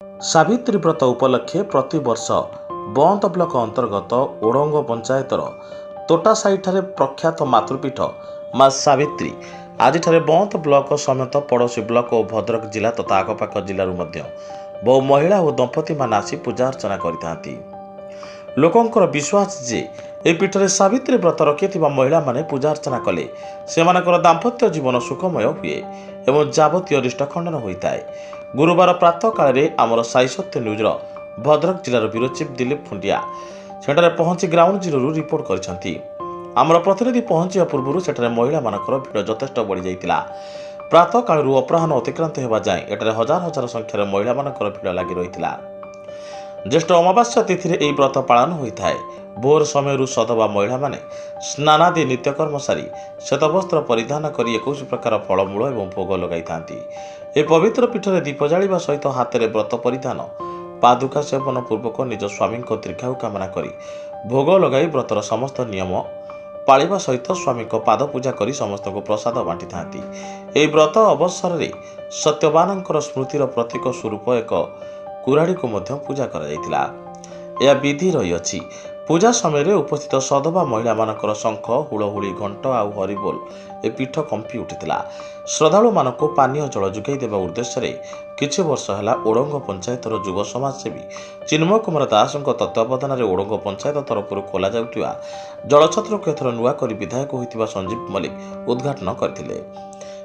सावित्री व्रत उपलक्षे प्रतिवर्ष बंद ब्लक अंतर्गत ओडंग पंचायतर तोटासाईठारे प्रख्यात मातृपीठ माँ सावित्री आज बंद ब्लक समेत पड़ोशी ब्लक और भद्रक जिला तथा आखपाख जिलूर बहु महिला और दंपति मान आसी पूजा अर्चना करती। लोकंकर विश्वास जे ए पीठरे सावित्री व्रत रखि महिला माने पूजा अर्चना कले से दाम्पत्य जीवन सुखमय हुए एवं जावतीय रिष्ट खंडन होता है। गुरुवार प्रातः काल आमर साई सत्य न्यूजर भद्रक जिलार ब्यूरो चीफ दिलीप फुंडिया सेठारे पहुंची ग्राउंड जीरो रिपोर्ट करछंती। आमर प्रतिनिधि पहुंचा पूर्व सेठारे महिला मानकर भिड़ यथेष्ट बढ़ी जाइतिला। प्रातः काल अपराह्न अतिक्रांत होगा जाए एठारे हजार हजार संख्यार महिला मानकर भिड़ लगी रहितिला। ज्येष्ठ अमावास्या तिथि यह व्रत पालन होता है। भोर समय सधवा महिला माने स्नानादि नित्यकर्म सारी श्वेतवस्त्र परिधान कर 21 प्रकार फलमूल और भोग लगाई था। पवित्र पीठ में दीप जाड़ा सहित हाथ में व्रत परिधान पादुका सेवन पूर्वक निज स्वामी दीर्घायु कामना कर भोग लगाई व्रतर समस्त नियम पालिबा सहित स्वामी पाद पूजा कर समस्त को प्रसाद बांटी था। यह व्रत अवसर में सत्यवानंकर स्मृतिर प्रतीक स्वरूप एक कुराड़ी को मध्य पूजा करा विधि रही। पूजा समय उपस्थित सधवा महिला मानकर शंख हुड़हुड़ी घंट आउ हरिबोल ए पीठ कंपी उठिथिला। श्रद्धालु मानक पानीय जल जुगाई देवा उद्देश्य किछि वर्ष है ओडंग पंचायतर युव समाजसेवी चिन्मय कुमार दास तत्वावधान में ओडंग पंचायत तरफ खोल जाउतिबा जलछत्र को एथर नुआ कर विधायक होइतिबा संजीव मल्लिक उद्घाटन करथिले।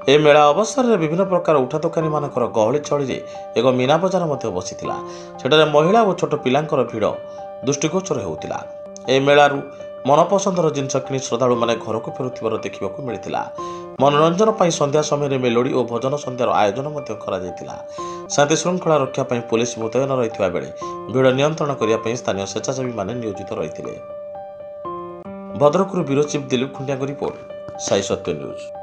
ए मेला अवसर में विभिन्न प्रकार उठा दोकानी मानकर गहली चली एक मीना बजार बसीथिला। सेठारे महिला और छोट पिलांकर भिड़ दृष्टिगोचर होउतिला। ए मेलारू मनपसंदर जिनस किनी श्रद्धालु माने घर को फेरुथिबार देखिबाकू मिलिथिला। मनोरंजन पाई संध्या समय मेलोडी और भजन संध्यार आयोजन करा जायतिला। शांति श्रृंखला रक्षा पाई पुलिस मुतयन रहिथिबा बेले भिड़ नियंत्रण करिया पाई स्थानीय स्वेच्छासेवी माने नियोजित रहिथिले। भद्रकरू ब्यूरो चीफ दिलीप खुंडियाଙ୍କ रिपोर्ट साई सत्य न्यूज।